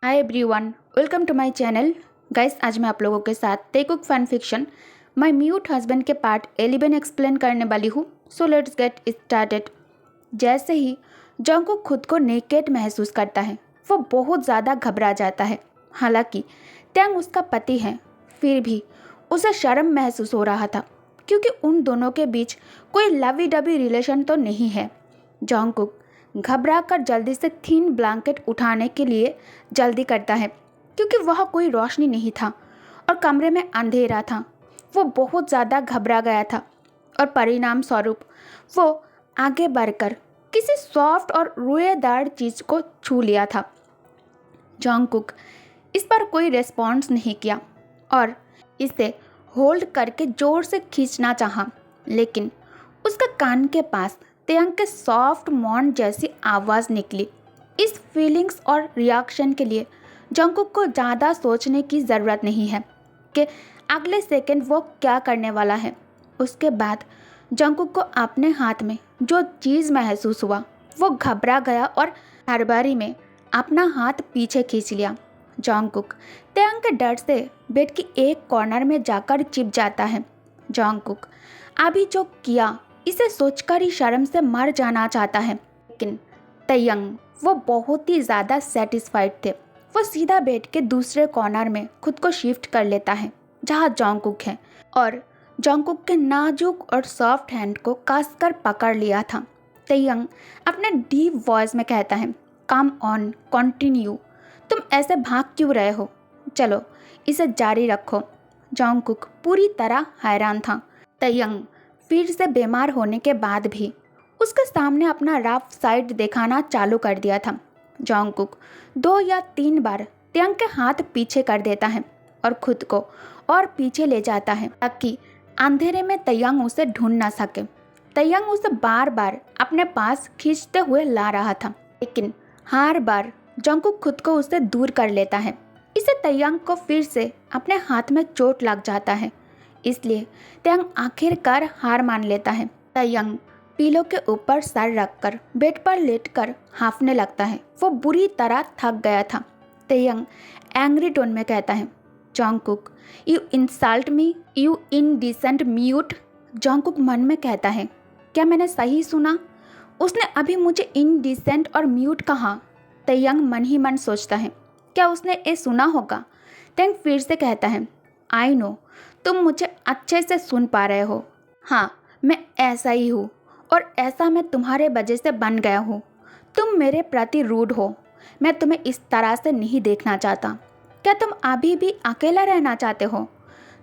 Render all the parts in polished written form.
Hi everyone, welcome to my channel. Guys, आज मैं आप लोगों के साथ Taekook fan fiction my mute husband के पार्ट 11 एक्सप्लेन करने वाली हूँ। So let's get started. जैसे ही जंगकुक खुद को नेकेड महसूस करता है, वो बहुत ज़्यादा घबरा जाता है। हालांकि त्यांग उसका पति है, फिर भी उसे शर्म महसूस हो रहा था, क्योंकि उन दोनों के बीच कोई लवी डबी रिलेशन तो नहीं है। जंगकुक घबराकर जल्दी से थिन ब्लैंकेट उठाने के लिए जल्दी करता है, क्योंकि वह कोई रोशनी नहीं था और कमरे में अंधेरा था। वो बहुत ज़्यादा घबरा गया था और परिणाम स्वरूप वो आगे बढ़कर किसी सॉफ्ट और रोएदार चीज़ को छू लिया था। जंगकुक इस पर कोई रिस्पॉन्स नहीं किया और इसे होल्ड करके ज़ोर से खींचना चाहा, लेकिन उसका कान के पास त्यांग के सॉफ्ट मौन जैसी आवाज़ निकली। इस फीलिंग्स और रिएक्शन के लिए जंगकुक को ज़्यादा सोचने की ज़रूरत नहीं है कि अगले सेकंड वो क्या करने वाला है। उसके बाद जंगकुक को अपने हाथ में जो चीज़ महसूस हुआ, वो घबरा गया और हड़बड़ी में अपना हाथ पीछे खींच लिया। जंगकुक त्यांग के डर से बेड की एक कॉर्नर में जाकर चिप जाता है। जंगकुक अभी जो किया इसे सोचकर ही शर्म से मर जाना चाहता है, लेकिन तयंग वो बहुत ही ज़्यादा सेटिस्फाइड थे। वो सीधा बेड के दूसरे कॉर्नर में खुद को शिफ्ट कर लेता है जहाँ जंगकुक है, और जंगकुक के नाजुक और सॉफ्ट हैंड को कसकर पकड़ लिया था। तयंग अपने डीप वॉइस में कहता है, कम ऑन, कंटिन्यू। तुम ऐसे भाग क्यों रहे हो? चलो इसे जारी रखो। जंगकुक पूरी तरह हैरान था। तयंग फिर से बीमार होने के बाद भी उसके सामने अपना रफ साइड दिखाना चालू कर दिया था। जंगकुक 2 या 3 बार त्यांग के हाथ पीछे कर देता है और खुद को और पीछे ले जाता है, ताकि अंधेरे में तयंग उसे ढूंढ ना सके। तयंग उसे बार बार अपने पास खींचते हुए ला रहा था, लेकिन हर बार जंगकुक खुद को उससे दूर कर लेता है। इसे तयंग को फिर से अपने हाथ में चोट लग जाता है, इसलिए त्यांग आखिरकार हार मान लेता है। तयंग पीलो के ऊपर सर रखकर बेड पर लेटकर हांफने लगता है। वो बुरी तरह थक गया था। तयंग एंग्री टोन में कहता है, Jungkook you insult me, you indecent mute. Jungkook मन में कहता है, क्या मैंने सही सुना? उसने अभी मुझे इनडिसेंट और म्यूट कहा। तयंग मन ही मन सोचता है, क्या उसने ये सुना होगा? तयंग फिर से कहता है, आई नो, तुम मुझे अच्छे से सुन पा रहे हो। हाँ, मैं ऐसा ही हूँ, और ऐसा मैं तुम्हारे वजह से बन गया हूँ। तुम मेरे प्रति रूड हो। मैं तुम्हें इस तरह से नहीं देखना चाहता। क्या तुम अभी भी अकेला रहना चाहते हो?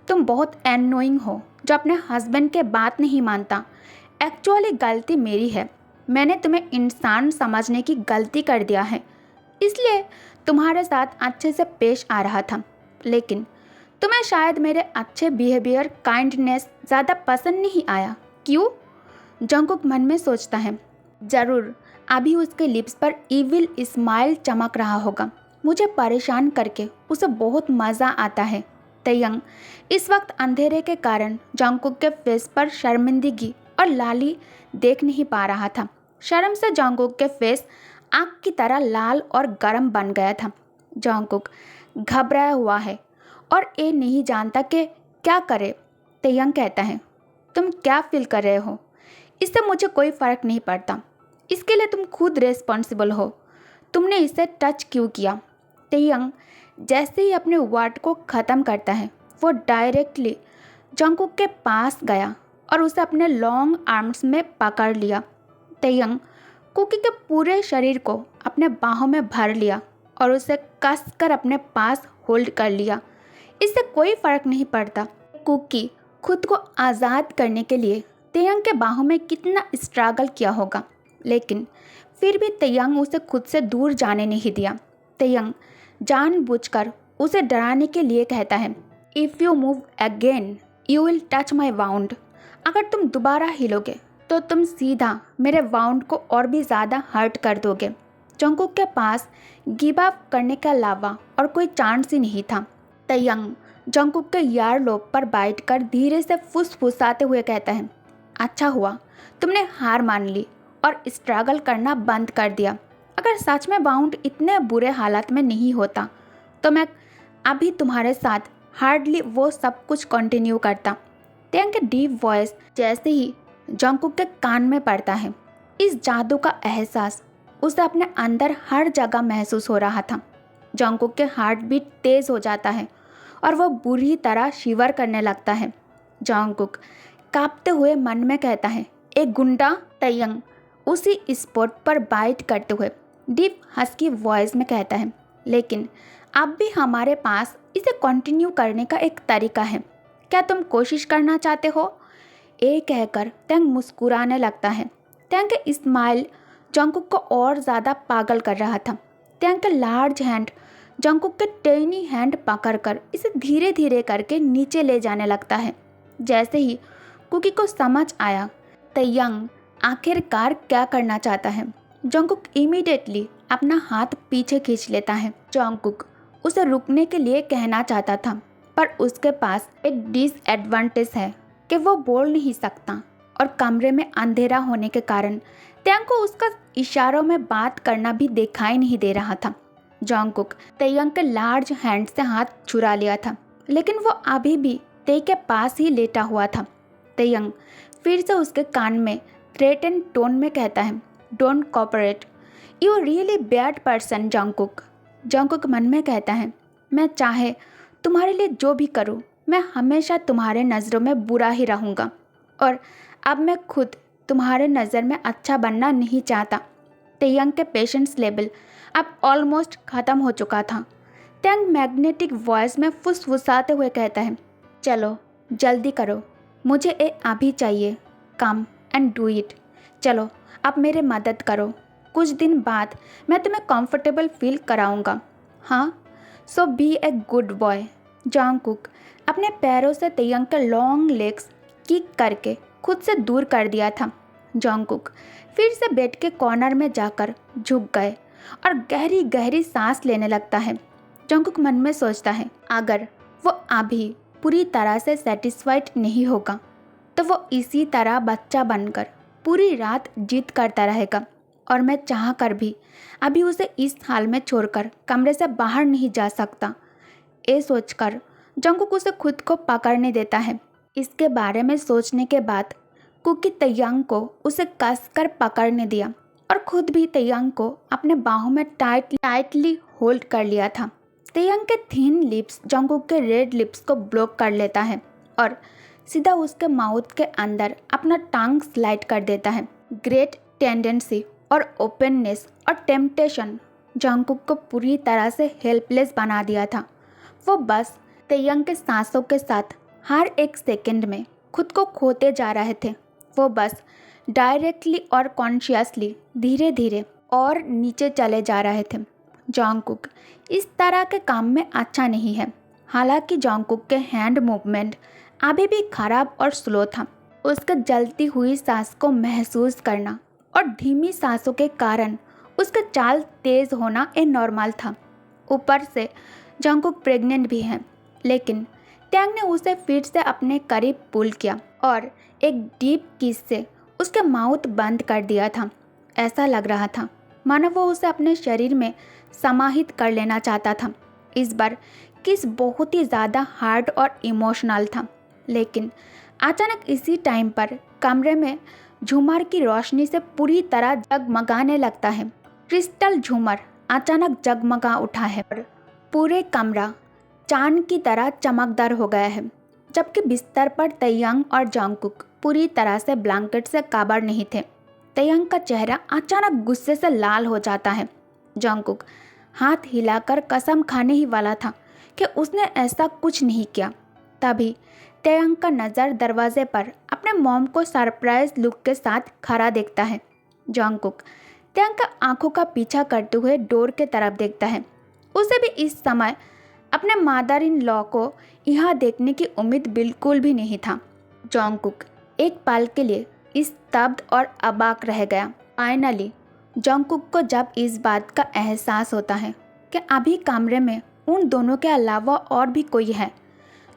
तुम बहुत एनोइंग हो जो अपने हस्बैंड के बात नहीं मानता। एक्चुअली गलती मेरी है। मैंने तुम्हें इंसान समझने की गलती कर दिया है, इसलिए तुम्हारे साथ अच्छे से पेश आ रहा था। लेकिन तुम्हें शायद मेरे अच्छे बिहेवियर, काइंडनेस ज़्यादा पसंद नहीं आया। क्यों? जंगकुक मन में सोचता है। ज़रूर अभी उसके लिप्स पर इविल स्माइल चमक रहा होगा। मुझे परेशान करके उसे बहुत मज़ा आता है। तयंग इस वक्त अंधेरे के कारण जंगकुक के फेस पर शर्मिंदगी और लाली देख नहीं पा रहा था। शर्म से जंगकुक के फेस आग की तरह लाल और गर्म बन गया था। जंगकुक घबराया हुआ है और ये नहीं जानता कि क्या करे। तयंग कहता है, तुम क्या फील कर रहे हो? इससे मुझे कोई फ़र्क नहीं पड़ता। इसके लिए तुम खुद रिस्पॉन्सिबल हो। तुमने इसे टच क्यों किया? तयंग जैसे ही अपने वर्ड को ख़त्म करता है, वो डायरेक्टली जंगकुक के पास गया और उसे अपने लॉन्ग आर्म्स में पकड़ लिया। तयंग कुकी के पूरे शरीर को अपने बाहों में भर लिया और उसे कसकर अपने पास होल्ड कर लिया। इससे कोई फ़र्क नहीं पड़ता कुकी खुद को आज़ाद करने के लिए तयंग के बाहों में कितना स्ट्रगल किया होगा, लेकिन फिर भी तयंग उसे खुद से दूर जाने नहीं दिया। तयंग जानबूझकर उसे डराने के लिए कहता है, if you move again you will touch my wound. अगर तुम दोबारा हिलोगे तो तुम सीधा मेरे वाउंड को और भी ज़्यादा हर्ट कर दोगे। जंगकुक के पास गिव अप करने के अलावा और कोई चांस ही नहीं था। तयंग जंगकुक के ईयर लोब पर बैठ कर धीरे से फुसफुसाते हुए कहता है, अच्छा हुआ तुमने हार मान ली और स्ट्रगल करना बंद कर दिया। अगर सच में बाउंड इतने बुरे हालात में नहीं होता तो मैं अभी तुम्हारे साथ हार्डली वो सब कुछ कंटिन्यू करता। टैंग के डीप वॉइस जैसे ही जंगकुक के कान में पड़ता है, इस जादू का एहसास उसे अपने अंदर हर जगह महसूस हो रहा था। जंगकुक के हार्ट बीट तेज हो जाता है और वो बुरी तरह शिवर करने लगता है। जंगकुक कांपते हुए मन में कहता है, एक गुंडा। तयंग उसी स्पॉट पर बाइट करते हुए डीप हस्की वॉइस में कहता है, लेकिन अब भी हमारे पास इसे कंटिन्यू करने का एक तरीका है, क्या तुम कोशिश करना चाहते हो? ये कहकर टैंग मुस्कुराने लगता है। टैंग के स्माइल जंगकुक को और ज़्यादा पागल कर रहा था। टैंग के लार्ज हैंड जंगकुक के टेनी हैंड पकड़कर इसे धीरे धीरे करके नीचे ले जाने लगता है। जैसे ही कुकी को समझ आया तयंग आखिरकार क्या करना चाहता है, जंगकुक इमीडिएटली अपना हाथ पीछे खींच लेता है। जंगकुक उसे रुकने के लिए कहना चाहता था, पर उसके पास एक डिसएडवांटेज है कि वो बोल नहीं सकता और कमरे में अंधेरा होने के कारण टैंग को उसका इशारों में बात करना भी दिखाई नहीं दे रहा था। जंगकुक तयंग के लार्ज हैंड से हाथ छुरा लिया था, लेकिन वो अभी भी तय के पास ही लेटा हुआ था। तयंग फिर से उसके कान में थ्रेटन टोन में कहता है, don't cooperate, you really bad person Jungkook. Jungkook मन में कहता है, मैं चाहे तुम्हारे लिए जो भी करूं, मैं हमेशा तुम्हारे नज़रों में बुरा ही रहूँगा और अब मैं खुद तुम्हारे नज़र में अच्छा बनना नहीं चाहता। तयंग के पेशेंस लेवल अब ऑलमोस्ट ख़त्म हो चुका था। टैंग मैग्नेटिक वॉइस में फुसफुसाते हुए कहता है, चलो जल्दी करो, मुझे ये अभी चाहिए, कम एंड डू इट। चलो अब मेरे मदद करो, कुछ दिन बाद मैं तुम्हें कंफर्टेबल फील कराऊंगा। हाँ, so be a good boy. Jungkook अपने पैरों से तयंग के लॉन्ग लेग्स किक करके खुद से दूर कर दिया था। जंगकुक फिर से बेड के कॉर्नर में जाकर झुक गए और गहरी गहरी सांस लेने लगता है। जंगकुक मन में सोचता है, अगर वो अभी पूरी तरह से सेटिस्फाइड नहीं होगा तो वो इसी तरह बच्चा बनकर पूरी रात जिद करता रहेगा और मैं चाह कर भी अभी उसे इस हाल में छोड़कर कमरे से बाहर नहीं जा सकता। ये सोचकर जंगकुक उसे खुद को पकड़ने देता है। इसके बारे में सोचने के बाद कुकी तयंग को उसे कसकर पकड़ने दिया और खुद भी तयंग को अपने बाहों में टाइटली होल्ड कर लिया था। तयंग के थिन लिप्स जंगकुक के रेड लिप्स को ब्लॉक कर लेता है और सीधा उसके माउथ के अंदर अपना टंग स्लाइड कर देता है। ग्रेट टेंडेंसी और ओपननेस और टेम्पटेशन जंगकुक को पूरी तरह से हेल्पलेस बना दिया था। वो बस तयंग के सांसों के साथ हर एक सेकंड में खुद को खोते जा रहे थे। वो बस डायरेक्टली और कॉन्शियसली धीरे धीरे और नीचे चले जा रहे थे। जंगकुक इस तरह के काम में अच्छा नहीं है। हालांकि जंगकुक के हैंड मूवमेंट अभी भी खराब और स्लो था। उसके जलती हुई सांस को महसूस करना और धीमी सांसों के कारण उसका चाल तेज होना ए नॉर्मल था। ऊपर से जंगकुक प्रेग्नेंट भी है, लेकिन टैंग ने उसे फिर से अपने करीब पुल किया और एक डीप किस से उसके माउथ बंद कर दिया था। ऐसा लग रहा था मानो वो उसे अपने शरीर में समाहित कर लेना चाहता था। इस बार किस बहुत ही ज़्यादा हार्ड और इमोशनल था। लेकिन अचानक इसी टाइम पर कमरे में झूमर की रोशनी से पूरी तरह जगमगाने लगता है। क्रिस्टल झूमर अचानक जगमगा उठा है और पूरे कमरा चांद की तरह चमकदार हो गया है, जबकि बिस्तर पर तयंग और जंगकुक पूरी तरह से ब्लैंकेट से कवर नहीं थे। तयंग का चेहरा अचानक गुस्से से लाल हो जाता है। जंगकुक हाथ हिलाकर कसम खाने ही वाला था कि उसने ऐसा कुछ नहीं किया। तभी तयंग का नज़र दरवाजे पर अपने मॉम को सरप्राइज लुक के साथ खड़ा देखता है। जंगकुक तयंग का आंखों का पीछा करते हुए डोर के तरफ देखता है। उसे भी इस समय अपने मदर इन लॉ को यहाँ देखने की उम्मीद बिल्कुल भी नहीं था। जंगकुक एक पल के लिए स्तब्ध और अबाक रह गया। फाइनली जंगकुक को जब इस बात का एहसास होता है कि अभी कमरे में उन दोनों के अलावा और भी कोई है,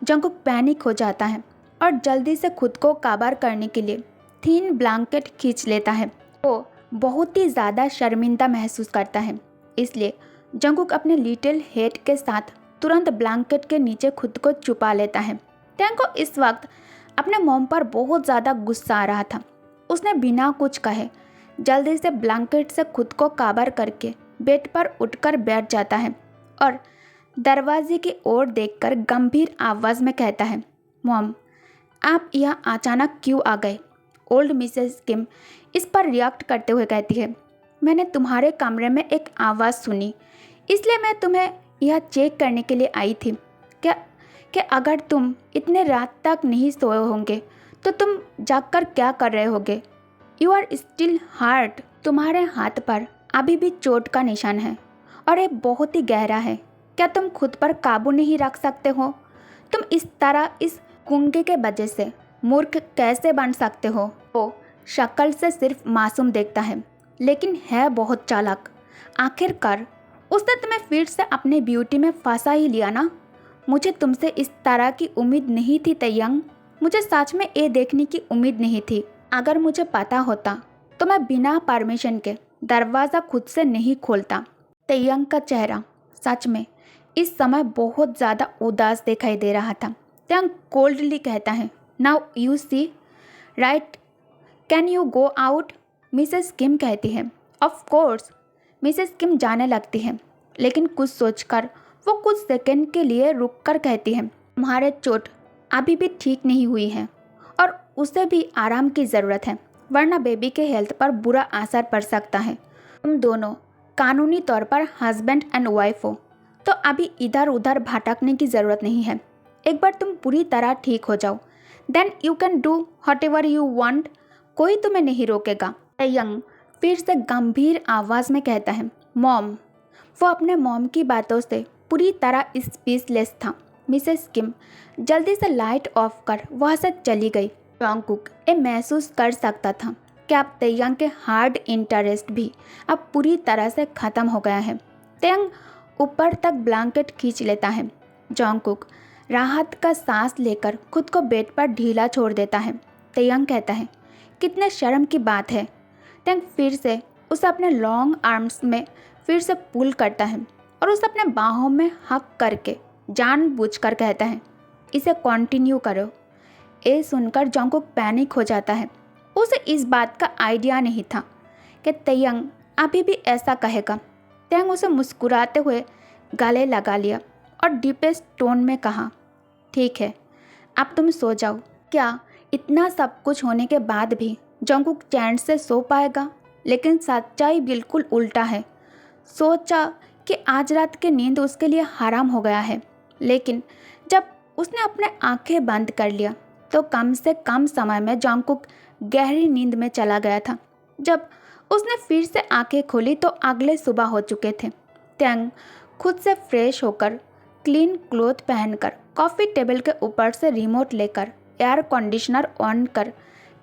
जंगकुक पैनिक हो जाता है और जल्दी से खुद को कवर करने के लिए थिन ब्लैंकेट खींच लेता है। वो बहुत ही ज़्यादा शर्मिंदा महसूस करता है। इसलिए जंगकुक अपने लिटिल हेट के साथ तुरंत ब्लैंकेट के नीचे खुद को छुपा लेता है। टैंग को इस वक्त अपने मॉम पर बहुत ज़्यादा गुस्सा आ रहा था। उसने बिना कुछ कहे जल्दी से ब्लैंकेट से खुद को कवर करके बेड पर उठकर बैठ जाता है और दरवाजे की ओर देखकर गंभीर आवाज़ में कहता है, मॉम, आप यहाँ अचानक क्यों आ गए? ओल्ड मिसेस किम इस पर रिएक्ट करते हुए कहती है, मैंने तुम्हारे कमरे में एक आवाज़ सुनी, इसलिए मैं तुम्हें यह चेक करने के लिए आई थी कि अगर तुम इतने रात तक नहीं सोए होंगे तो तुम जागकर क्या कर रहे होगे? You are still hurt. तुम्हारे हाथ पर अभी भी चोट का निशान है और ये बहुत ही गहरा है। क्या तुम खुद पर काबू नहीं रख सकते हो? तुम इस तरह इस गूंगे के वजह से मूर्ख कैसे बन सकते हो? वो शक्ल से सिर्फ मासूम देखता है लेकिन है बहुत चालाक। आखिरकार उसने तुम्हें फिर से अपने ब्यूटी में फंसा ही लिया ना। मुझे तुमसे इस तरह की उम्मीद नहीं थी तैयंग। मुझे सच में ये देखने की उम्मीद नहीं थी। अगर मुझे पता होता तो मैं बिना परमिशन के दरवाज़ा खुद से नहीं खोलता। तैयंग का चेहरा सच में इस समय बहुत ज़्यादा उदास दिखाई दे रहा था। तैयंग कोल्डली कहता है, now you see right, can you go out? Mrs Kim कहती है, ऑफ कोर्स। मिसेस किम जाने लगती है लेकिन कुछ सोचकर वो कुछ सेकंड के लिए रुककर कहती है, तुम्हारे चोट अभी भी ठीक नहीं हुई है और उसे भी आराम की ज़रूरत है, वरना बेबी के हेल्थ पर बुरा असर पड़ सकता है। तुम दोनों कानूनी तौर पर हस्बैंड एंड वाइफ हो तो अभी इधर उधर भटकने की ज़रूरत नहीं है। एक बार तुम पूरी तरह ठीक हो जाओ, then you can do whatever you want. कोई तुम्हें नहीं रोकेगा। तैयंग फिर से गंभीर आवाज़ में कहता है, मॉम। वो अपने मॉम की बातों से पूरी तरह स्पीचलेस था। मिसेस किम जल्दी से लाइट ऑफ कर वहाँ से चली गई। जंगकुक ये महसूस कर सकता था कि अब तैयंग के हार्ड इंटरेस्ट भी अब पूरी तरह से ख़त्म हो गया है। तैयंग ऊपर तक ब्लैंकेट खींच लेता है। जंगकुक राहत का सांस लेकर खुद को बेड पर ढीला छोड़ देता है। तैयंग कहता है, कितने शर्म की बात है। तैयंग फिर से उसे अपने लॉन्ग आर्म्स में फिर से पुल करता है और उसे अपने बाहों में हक करके जानबूझकर कहता है, इसे कंटिन्यू करो। ये सुनकर जंगकुक पैनिक हो जाता है। उसे इस बात का आइडिया नहीं था कि तैयंग अभी भी ऐसा कहेगा। तैयंग उसे मुस्कुराते हुए गले लगा लिया और डीपेस्ट टोन में कहा, ठीक है, अब तुम सो जाओ। क्या इतना सब कुछ होने के बाद भी जंगकुक चैन से सो पाएगा? लेकिन सच्चाई बिल्कुल उल्टा है। सोचा कि आज रात की नींद उसके लिए हराम हो गया है, लेकिन जब उसने अपने आंखें बंद कर लिया तो कम से कम समय में जंगकुक गहरी नींद में चला गया था। जब उसने फिर से आंखें खोली तो अगले सुबह हो चुके थे। तैयंग खुद से फ्रेश होकर क्लीन क्लोथ पहनकर कॉफ़ी टेबल के ऊपर से रिमोट लेकर एयर कंडीशनर ऑन कर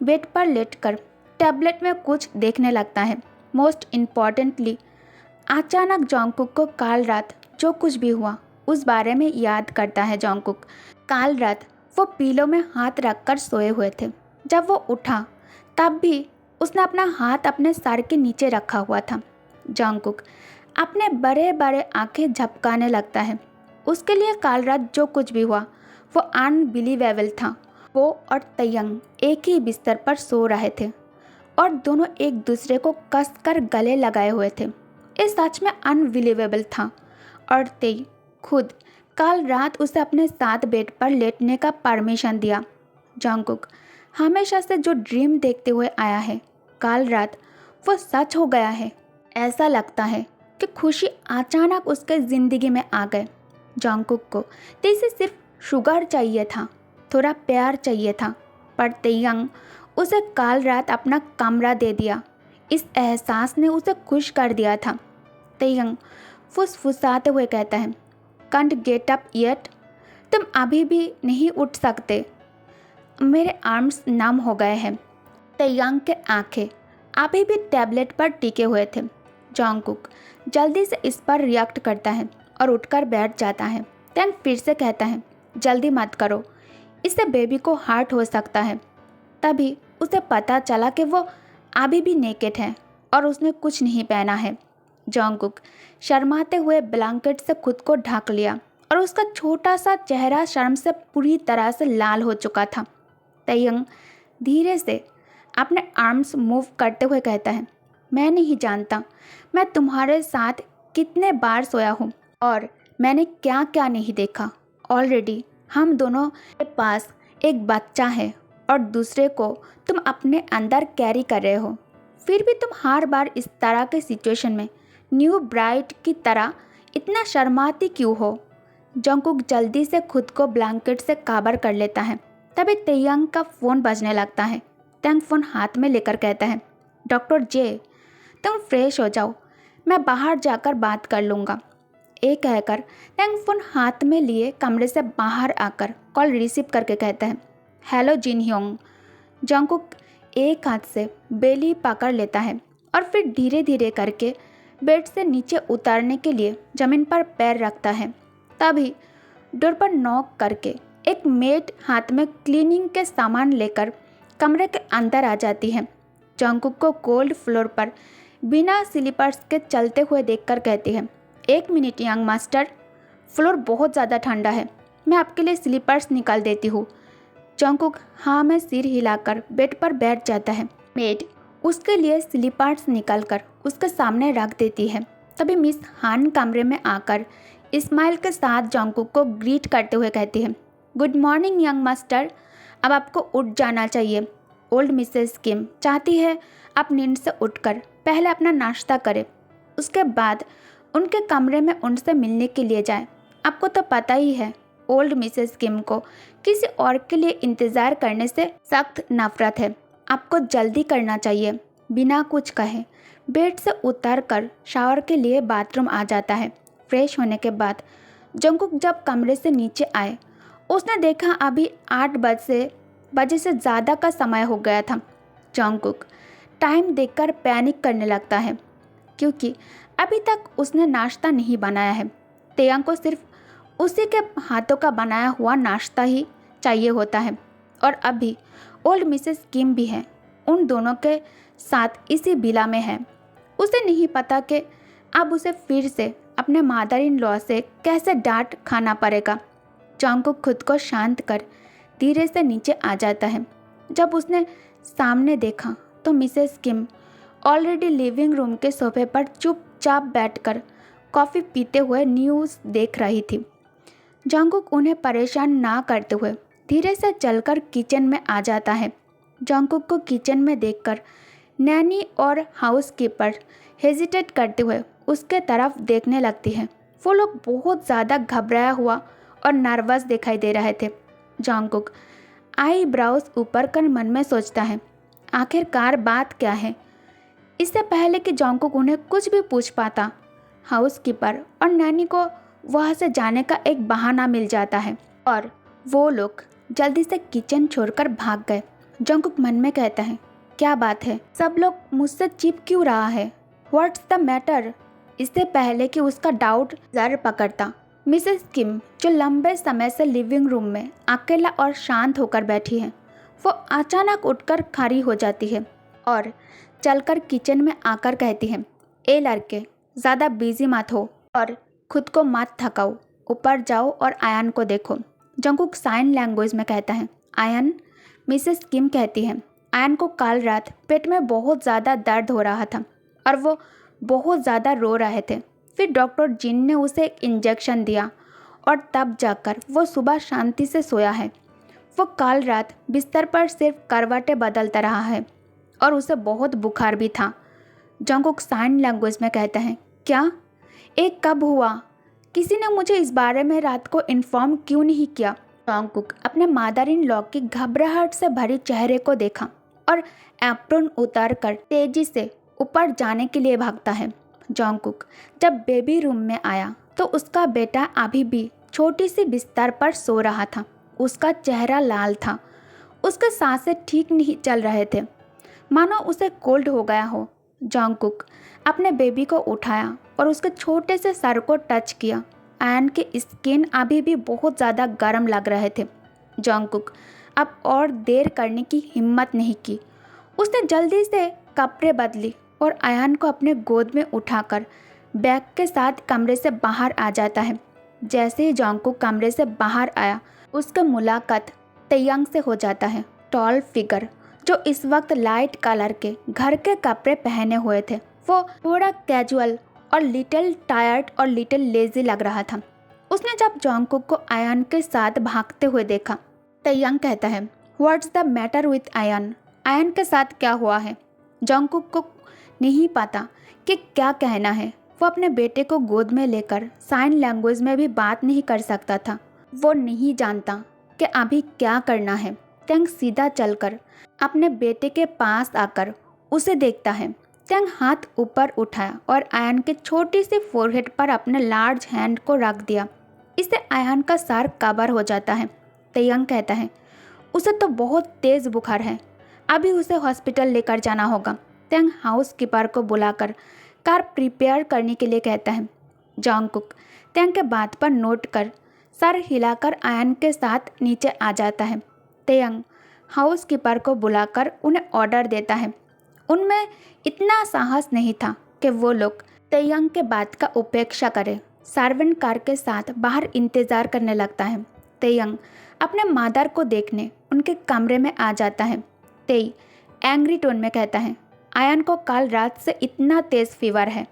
बेड पर लेटकर टैबलेट में कुछ देखने लगता है। मोस्ट इम्पॉर्टेंटली अचानक जंगकुक को कल रात जो कुछ भी हुआ उस बारे में याद करता है। जंगकुक कल रात वो पीलो में हाथ रखकर सोए हुए थे। जब वो उठा तब भी उसने अपना हाथ अपने सर के नीचे रखा हुआ था। जंगकुक अपने बड़े बड़े आंखें झपकाने लगता है। उसके लिए कल रात जो कुछ भी हुआ वो अनबिलीवेबल था। वो और तैयंग एक ही बिस्तर पर सो रहे थे और दोनों एक दूसरे को कसकर गले लगाए हुए थे। ये सच में अनबिलीवेबल था और तेई खुद कल रात उसे अपने साथ बेड पर लेटने का परमिशन दिया। जंगकुक हमेशा से जो ड्रीम देखते हुए आया है, कल रात वो सच हो गया है। ऐसा लगता है कि खुशी अचानक उसके ज़िंदगी में आ गए। जंगकुक को तेई से सिर्फ शुगर चाहिए था, थोड़ा प्यार चाहिए था, पर तैयंग उसे कल रात अपना कमरा दे दिया। इस एहसास ने उसे खुश कर दिया था। तैयंग फुसफुसाते हुए कहता है, कांट गेट अप येट? तुम अभी भी नहीं उठ सकते? मेरे आर्म्स नम हो गए हैं। तैयंग के आंखें अभी भी टैबलेट पर टिके हुए थे। जंगकुक जल्दी से इस पर रिएक्ट करता है और उठकर बैठ जाता है। तैयंग फिर से कहता है, जल्दी मत करो, इससे बेबी को हर्ट हो सकता है। तभी उसे पता चला कि वो अभी भी नेकेड है और उसने कुछ नहीं पहना है। जॉन्गकुक शर्माते हुए ब्लैंकेट से खुद को ढक लिया और उसका छोटा सा चेहरा शर्म से पूरी तरह से लाल हो चुका था। तयंग धीरे से अपने आर्म्स मूव करते हुए कहता है, मैं नहीं जानता मैं तुम्हारे साथ कितने बार सोया हूँ और मैंने क्या क्या नहीं देखा। ऑलरेडी हम दोनों के पास एक बच्चा है और दूसरे को तुम अपने अंदर कैरी कर रहे हो। फिर भी तुम हर बार इस तरह के सिचुएशन में न्यू ब्राइड की तरह इतना शर्माती क्यों हो। जंगकुक जल्दी से खुद को ब्लैंकेट से कवर कर लेता है। तभी तेयंग का फ़ोन बजने लगता है। तेयंग फ़ोन हाथ में लेकर कहता है, डॉक्टर जे तुम फ्रेश हो जाओ, मैं बाहर जाकर बात कर लूँगा। ये कहकर तेयंग फ़ोन हाथ में लिए कमरे से बाहर आकर कॉल रिसीव करके कहता है, हेलो जिन ह्योंग। जंगकुक एक हाथ से बेली पकड़ लेता है और फिर धीरे धीरे करके बेड से नीचे उतारने के लिए ज़मीन पर पैर रखता है। तभी डोर पर नॉक करके एक मेड हाथ में क्लीनिंग के सामान लेकर कमरे के अंदर आ जाती है। जंगकुक को कोल्ड फ्लोर पर बिना स्लीपर्स के चलते हुए देखकर कहती है, एक मिनट यंग मास्टर, फ्लोर बहुत ज़्यादा ठंडा है, मैं आपके लिए स्लीपर्स निकाल देती हूँ। जंगकुक हाँ में सिर हिलाकर बेड पर बैठ जाता है। मेड उसके लिए स्लीपर्स निकालकर उसके सामने रख देती है। तभी मिस हान कमरे में आकर स्माइल के साथ जंगकुक को ग्रीट करते हुए कहती है, गुड मॉर्निंग यंग मास्टर, अब आपको उठ जाना चाहिए। ओल्ड मिसेस किम चाहती है आप नींद से उठकर पहले अपना नाश्ता करें, उसके बाद उनके कमरे में उनसे मिलने के लिए जाएं। आपको तो पता ही है ओल्ड मिसेस किम को किसी और के लिए इंतज़ार करने से सख्त नफरत है। आपको जल्दी करना चाहिए। बिना कुछ कहे बेड से उतरकर शावर के लिए बाथरूम आ जाता है। फ्रेश होने के बाद जंगकुक जब कमरे से नीचे आए, उसने देखा अभी 8 बजे से ज़्यादा का समय हो गया था। जंगकुक टाइम देखकर पैनिक करने लगता है क्योंकि अभी तक उसने नाश्ता नहीं बनाया है। तेयंग को सिर्फ उसी के हाथों का बनाया हुआ नाश्ता ही चाहिए होता है और अभी ओल्ड मिसेस किम भी है, उन दोनों के साथ इसी विला में है। उसे नहीं पता कि अब उसे फिर से अपने मदर इन लॉ से कैसे डांट खाना पड़ेगा। जंगकुक खुद को शांत कर धीरे से नीचे आ जाता है। जब उसने सामने देखा तो मिसेस किम ऑलरेडी लिविंग रूम के सोफे पर चुपचाप बैठकर कॉफ़ी पीते हुए न्यूज़ देख रही थी। जंगकुक उन्हें परेशान ना करते हुए धीरे से चलकर किचन में आ जाता है। जंगकुक को किचन में देखकर नैनी और हाउसकीपर हेजिटेट करते हुए उसके तरफ देखने लगती है। वो लोग बहुत ज़्यादा घबराया हुआ और नर्वस दिखाई दे रहे थे। जंगकुक आई ब्राउज ऊपर कर मन में सोचता है, आखिरकार बात क्या है। इससे पहले कि जंगकुक उन्हें कुछ भी पूछ पाता, हाउसकीपर और नैनी को वहाँ से जाने का एक बहाना मिल जाता है और वो लोग जल्दी से किचन छोड़कर भाग गए। जंगकुक मन में कहता है, क्या बात है, सब लोग मुझसे चिप क्यों रहा है, व्हाट्स द मैटर। इससे पहले कि उसका डाउट जर पकड़ता, मिसेस किम जो लंबे समय से लिविंग रूम में अकेला और शांत होकर बैठी है, वो अचानक उठकर खड़ी हो जाती है और चलकर किचन में आकर कहती है, ए लड़के, ज़्यादा बिजी मत हो और खुद को मत थकाओ, ऊपर जाओ और आयन को देखो। जंगकुक साइन लैंग्वेज में कहता है, आयन। मिसेस किम कहती है, आयन को कल रात पेट में बहुत ज़्यादा दर्द हो रहा था और वो बहुत ज़्यादा रो रहे थे। फिर डॉक्टर जिन ने उसे एक इंजेक्शन दिया और तब जाकर वो सुबह शांति से सोया है। वो कल रात बिस्तर पर सिर्फ करवटें बदलता रहा है और उसे बहुत बुखार भी था। जंगकुक साइन लैंग्वेज में कहता है, क्या? एक कब हुआ? किसी ने मुझे इस बारे में रात को इन्फॉर्म क्यों नहीं किया? जंगकुक अपने मदर इन लॉ की घबराहट से भरे चेहरे को देखा और एप्रोन उतार कर तेजी से ऊपर जाने के लिए भागता है। जंगकुक जब बेबी रूम में आया तो उसका बेटा अभी भी छोटी सी बिस्तर पर सो रहा था। उसका चेहरा लाल था, उसके सांसें ठीक नहीं चल रहे थे, मानो उसे कोल्ड हो गया हो। जंगकुक अपने बेबी को उठाया और उसके छोटे से सर को टच किया। आयन के स्किन अभी भी बहुत ज़्यादा गर्म लग रहे थे। जंगकुक अब और देर करने की हिम्मत नहीं की। उसने जल्दी से कपड़े बदली और आयान को अपने गोद में उठाकर बैग के साथ कमरे से बाहर आ जाता है। जैसे ही जॉन्गकुक कमरे से बाहर आया, उसका मुलाकात तैयांग से हो जाता है। टॉल फिगर जो इस वक्त लाइट कलर के घर के कपड़े पहने हुए थे, वो थोड़ा कैजुअल और लिटिल टायर्ड और लिटिल लेजी लग रहा था। उसने जब जॉन्गकुक को आयान के साथ भागते हुए देखा, तैयांग कहता है, what's the matter with Ayaan? Ayaan के साथ क्या हुआ है? जॉन्गकुक को नहीं पता कि क्या कहना है। वो अपने बेटे को गोद में लेकर साइन लैंग्वेज में भी बात नहीं कर सकता था। वो नहीं जानता कि अभी क्या करना है। तैंग सीधा चलकर अपने बेटे के पास आकर उसे देखता है। तैंग हाथ ऊपर उठाया और आयान के छोटी सी फोरहेड पर अपने लार्ज हैंड को रख दिया। इससे आयान का सर कवर हो जाता है। तैयांग कहता है, उसे तो बहुत तेज़ बुखार है, अभी उसे हॉस्पिटल लेकर जाना होगा। तैंग हाउस कीपर को बुलाकर कार प्रिपेयर करने के लिए कहता है। जॉन्गकुक तैंग के बात पर नोट कर सर हिलाकर आयान के साथ नीचे आ जाता है। तैयांग हाउस कीपर को बुलाकर उन्हें ऑर्डर देता है। उनमें इतना साहस नहीं था कि वो लोग तैयांग के बात का उपेक्षा करें। सर्वेंट कार के साथ बाहर इंतज़ार करने लगता है। तैयांग अपने मादर को देखने उनके कमरे में आ जाता है। तेई एंग्री टोन में कहता है, आयान को कल रात से इतना तेज़ फीवर है,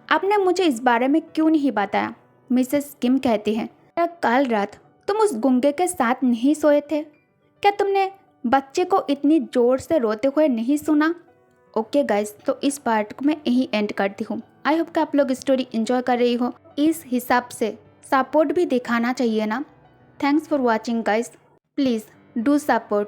आपने मुझे इस बारे में क्यों नहीं बताया? मिसेस किम कहती है, क्या कल रात तुम उस गुंगे के साथ नहीं सोए थे? क्या तुमने बच्चे को इतनी ज़ोर से रोते हुए नहीं सुना? ओके गाइस, तो इस पार्ट को मैं यहीं एंड करती हूँ। आई होप कि आप लोग स्टोरी एंजॉय कर रही हो। इस हिसाब से सपोर्ट भी दिखाना चाहिए ना। Thanks for watching guys, please do support.